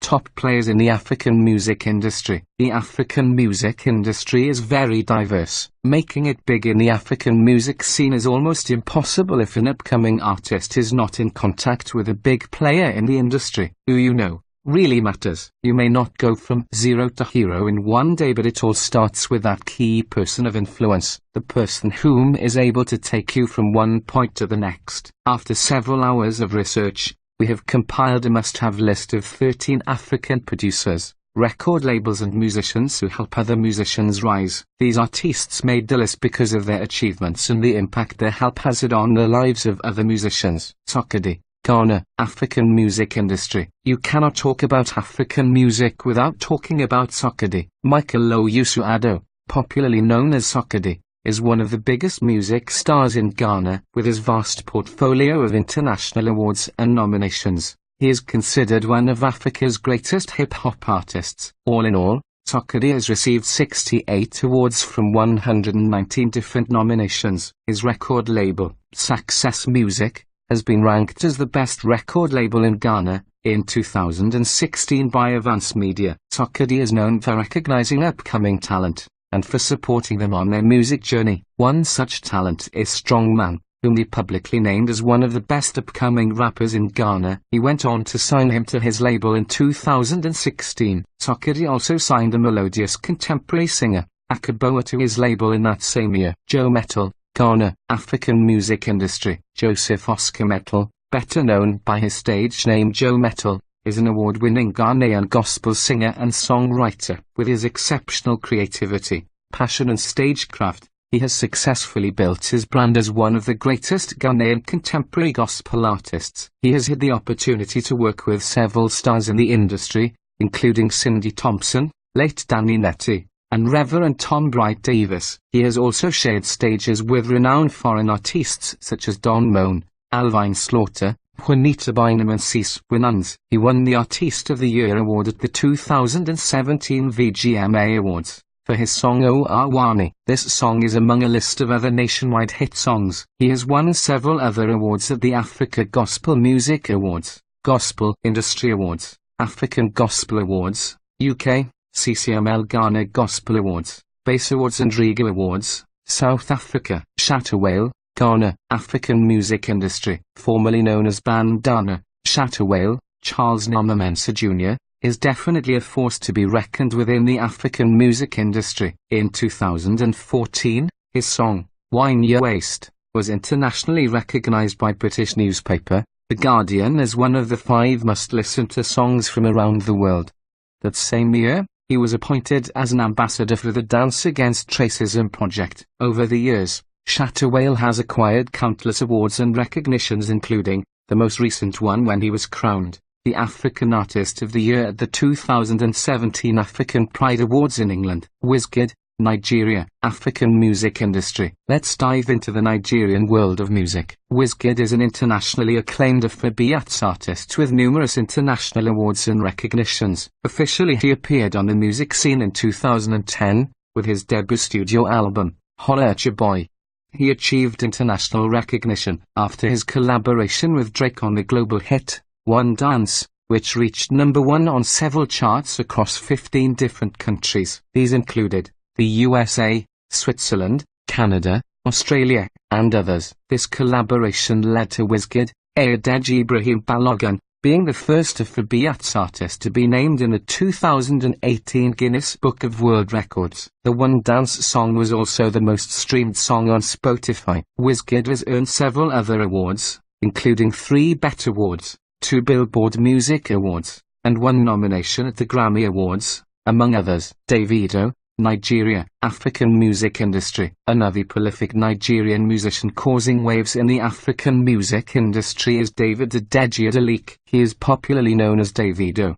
top players in the African music industry. The African music industry is very diverse. Making it big in the African music scene is almost impossible if an upcoming artist is not in contact with a big player in the industry. Who you know really matters. You may not go from zero to hero in one day, but it all starts with that key person of influence, the person whom is able to take you from one point to the next. After several hours of research, we have compiled a must-have list of 13 African producers, record labels and musicians who help other musicians rise. These artists made the list because of their achievements and the impact their help has had on the lives of other musicians. Sarkodie, Ghana, African music industry. You cannot talk about African music without talking about Sarkodie. Michael Owusu-Addo, popularly known as Sarkodie, is one of the biggest music stars in Ghana, with his vast portfolio of international awards and nominations. He is considered one of Africa's greatest hip-hop artists. All in all, Sarkodie has received 68 awards from 119 different nominations. His record label, Success Music, has been ranked as the best record label in Ghana in 2016 by Avance Media. Sarkodie is known for recognizing upcoming talent and for supporting them on their music journey. One such talent is Strongman, whom he publicly named as one of the best upcoming rappers in Ghana. He went on to sign him to his label in 2016. Sarkodie also signed the melodious contemporary singer, Akaboa, to his label in that same year. Joe Mettle, Ghana, African music industry. Joseph Oscar Mettle, better known by his stage name Joe Mettle, is an award-winning Ghanaian gospel singer and songwriter. With his exceptional creativity, passion and stagecraft, he has successfully built his brand as one of the greatest Ghanaian contemporary gospel artists. He has had the opportunity to work with several stars in the industry, including Cindy Thompson, late Danny Nettie, and Reverend Tom Bright Davis. He has also shared stages with renowned foreign artists such as Don Moen, Alvin Slaughter, Juanita Bynum and Cease Winans. He won the Artist of the Year award at the 2017 VGMA Awards for his song O Awani. This song is among a list of other nationwide hit songs. He has won several other awards at the Africa Gospel Music Awards, Gospel Industry Awards, African Gospel Awards, UK, CCML Ghana Gospel Awards, Bass Awards and Riga Awards, South Africa. Shatta Wale, Ghana, African music industry. Formerly known as Bandana, Shatta Wale, Charles Noma-Mensah Jr., is definitely a force to be reckoned with in the African music industry. In 2014, his song, Wine Your Waist, was internationally recognized by British newspaper, The Guardian, as one of the 5 must-listen-to songs from around the world. That same year, he was appointed as an ambassador for the Dance Against Racism project. Over the years, Shatta Wale has acquired countless awards and recognitions, including the most recent one when he was crowned the African Artist of the Year at the 2017 African Pride Awards in England. Wizkid, Nigeria, African music industry. Let's dive into the Nigerian world of music. Wizkid is an internationally acclaimed Afrobeats artist with numerous international awards and recognitions. Officially, he appeared on the music scene in 2010 with his debut studio album, Holla at Ya Boy. He achieved international recognition after his collaboration with Drake on the global hit, One Dance, which reached #1 on several charts across 15 different countries. These included the USA, Switzerland, Canada, Australia, and others. This collaboration led to Wizkid, Ayodeji Ibrahim Balogun, being the first Afrobeats artist to be named in the 2018 Guinness Book of World Records. The One Dance song was also the most streamed song on Spotify. Wizkid has earned several other awards, including 3 BET Awards, 2 Billboard Music Awards, and 1 nomination at the Grammy Awards, among others. Davido, Nigeria, African music industry. Another prolific Nigerian musician causing waves in the African music industry is David Adeji Adeleke. He is popularly known as Davido.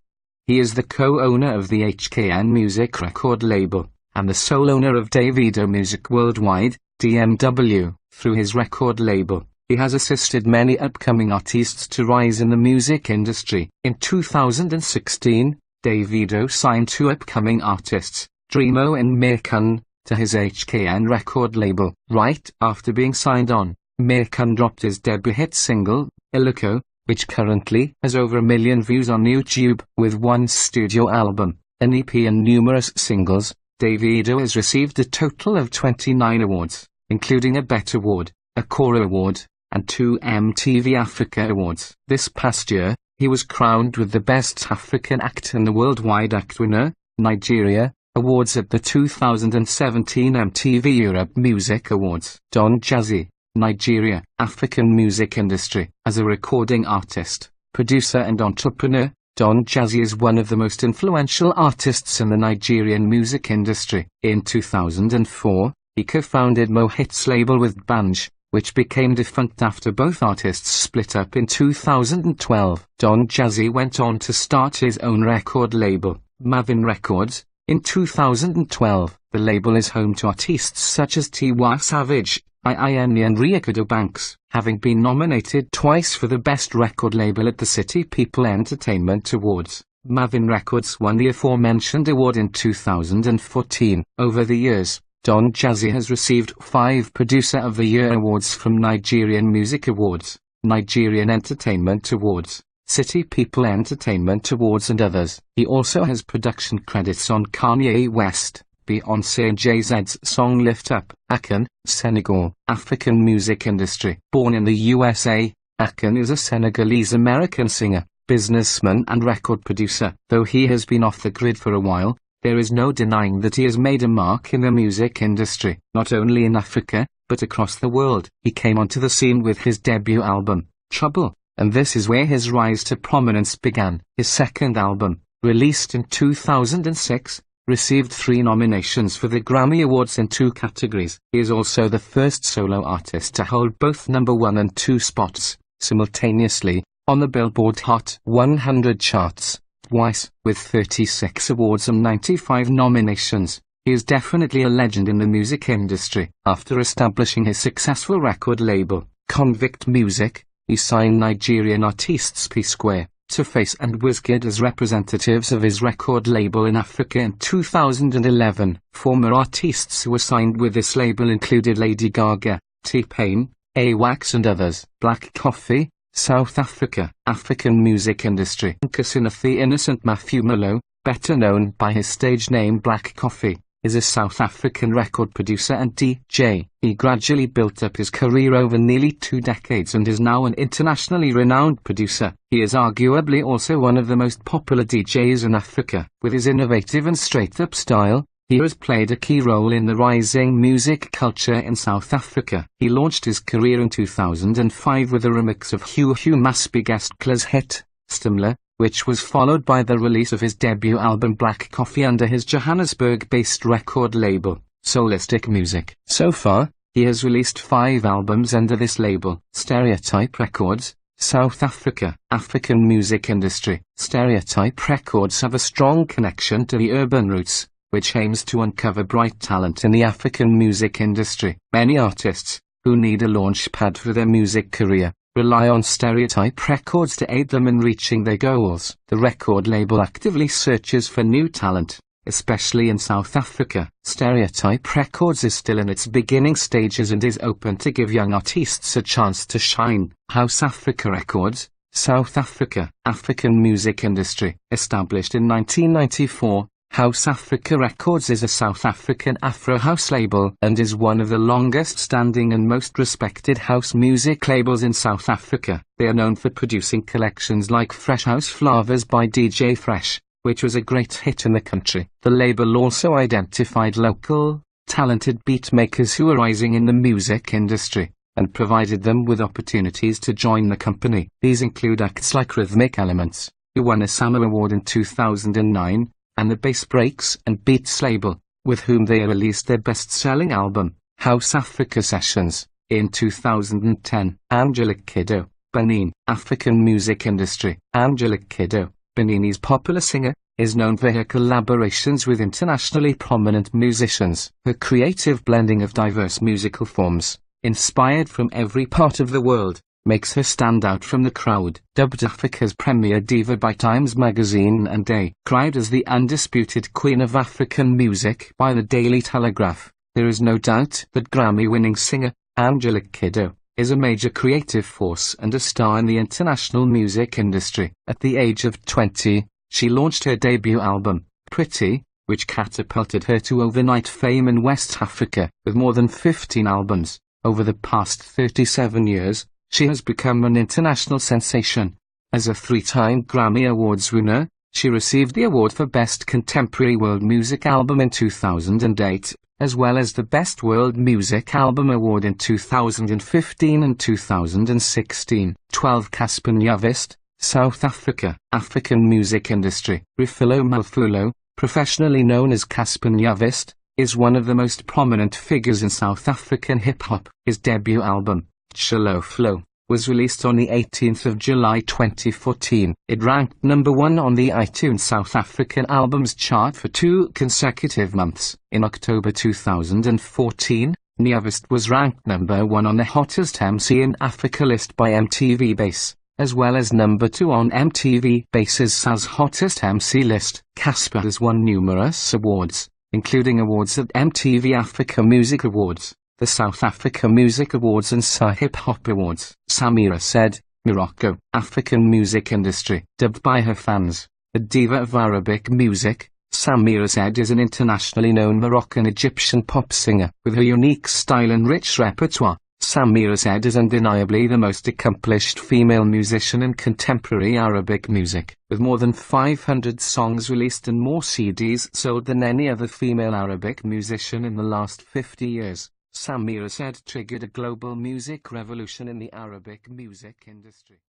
He is the co-owner of the HKN Music record label, and the sole owner of Davido Music Worldwide, DMW. Through his record label, he has assisted many upcoming artists to rise in the music industry. In 2016, Davido signed 2 upcoming artists, Dreamo and Mirkan, to his HKN record label. Right after being signed on, Mirkan dropped his debut hit single, Iloko, which currently has over 1 million views on YouTube. With one studio album, an EP and numerous singles, Davido has received a total of 29 awards, including a BET Award, a Kora Award, and 2 MTV Africa Awards. This past year, he was crowned with the Best African Act and the Worldwide Act Winner, Nigeria, Awards at the 2017 MTV Europe Music Awards. Don Jazzy, Nigeria, African music industry. As a recording artist, producer and entrepreneur, Don Jazzy is one of the most influential artists in the Nigerian music industry. In 2004, he co-founded Mohit's label with Banj, which became defunct after both artists split up in 2012. Don Jazzy went on to start his own record label, Mavin Records, in 2012. The label is home to artists such as Tiwa Savage, Iene and Ricardo Banks. Having been nominated twice for the Best Record Label at the City People Entertainment Awards, Mavin Records won the aforementioned award in 2014. Over the years, Don Jazzy has received 5 Producer of the Year awards from Nigerian Music Awards, Nigerian Entertainment Awards, City People Entertainment Awards and others. He also has production credits on Kanye West, Beyoncé and Jay-Z's song Lift Up. Akon, Senegal. African music industry. Born in the USA, Akon is a Senegalese-American singer, businessman and record producer. Though he has been off the grid for a while, there is no denying that he has made a mark in the music industry, not only in Africa, but across the world. He came onto the scene with his debut album, Trouble, and this is where his rise to prominence began. His second album, released in 2006, received 3 nominations for the Grammy Awards in 2 categories. He is also the first solo artist to hold both number 1 and 2 spots, simultaneously, on the Billboard Hot 100 charts, twice. With 36 awards and 95 nominations, he is definitely a legend in the music industry. After establishing his successful record label, Convict Music, he signed Nigerian artists P-Square, Tuface and Wizkid as representatives of his record label in Africa in 2011. Former artists who were signed with this label included Lady Gaga, T-Pain, A-Wax and others. Black Coffee, South Africa. African music industry. Nkosinathi Innocent Mafumalo, better known by his stage name Black Coffee, is a South African record producer and DJ. He gradually built up his career over nearly 2 decades and is now an internationally renowned producer. He is arguably also one of the most popular DJs in Africa. With his innovative and straight-up style, he has played a key role in the rising music culture in South Africa. He launched his career in 2005 with a remix of Hugh Masekela's hit, Stimla, which was followed by the release of his debut album Black Coffee under his Johannesburg-based record label, Solistic Music. So far, he has released 5 albums under this label. Stereotype Records, South Africa. African music industry. Stereotype Records have a strong connection to the urban roots, which aims to uncover bright talent in the African music industry. Many artists, who need a launch pad for their music career, rely on Stereotype Records to aid them in reaching their goals. The record label actively searches for new talent, especially in South Africa. Stereotype Records is still in its beginning stages and is open to give young artists a chance to shine. House Africa Records, South Africa. African music industry. Established in 1994, House Africa Records is a South African Afro house label and is one of the longest-standing and most respected house music labels in South Africa. They are known for producing collections like Fresh House Flavors by DJ Fresh, which was a great hit in the country. The label also identified local, talented beat makers who are rising in the music industry, and provided them with opportunities to join the company. These include acts like Rhythmic Elements, who won a SAMA Award in 2009, and the Bass Breaks and Beats label, with whom they released their best-selling album, House Africa Sessions, in 2010. Angelique Kiddo, Benin. African music industry. Angelique Kiddo, Benin's popular singer, is known for her collaborations with internationally prominent musicians. Her creative blending of diverse musical forms, inspired from every part of the world, makes her stand out from the crowd. Dubbed Africa's premier diva by Times Magazine and described as the undisputed queen of African music by the Daily Telegraph, there is no doubt that Grammy-winning singer, Angelique Kiddo, is a major creative force and a star in the international music industry. At the age of 20, she launched her debut album, Pretty, which catapulted her to overnight fame in West Africa. With more than 15 albums, over the past 37 years, she has become an international sensation. As a 3-time Grammy Awards winner, she received the award for Best Contemporary World Music Album in 2008, as well as the Best World Music Album Award in 2015 and 2016. 12. Casper Nyovest, South Africa. African music industry. Rufilo Mafolo, professionally known as Casper Nyovest, is one of the most prominent figures in South African hip-hop. His debut album, Shallow Flow, was released on the 18th of July 2014. It ranked number 1 on the iTunes South African Albums chart for 2 consecutive months. In October 2014, Nyovest was ranked number 1 on the Hottest MC in Africa list by MTV Base, as well as number 2 on MTV Base's SAS Hottest MC list. Casper has won numerous awards, including awards at MTV Africa Music Awards, the South Africa Music Awards and SA Hip Hop Awards. Samira said, Morocco. African music industry. Dubbed by her fans, a diva of Arabic music, Samira said is an internationally known Moroccan-Egyptian pop singer. With her unique style and rich repertoire, Samira said is undeniably the most accomplished female musician in contemporary Arabic music. With more than 500 songs released and more CDs sold than any other female Arabic musician in the last 50 years, Samira said triggered a global music revolution in the Arabic music industry.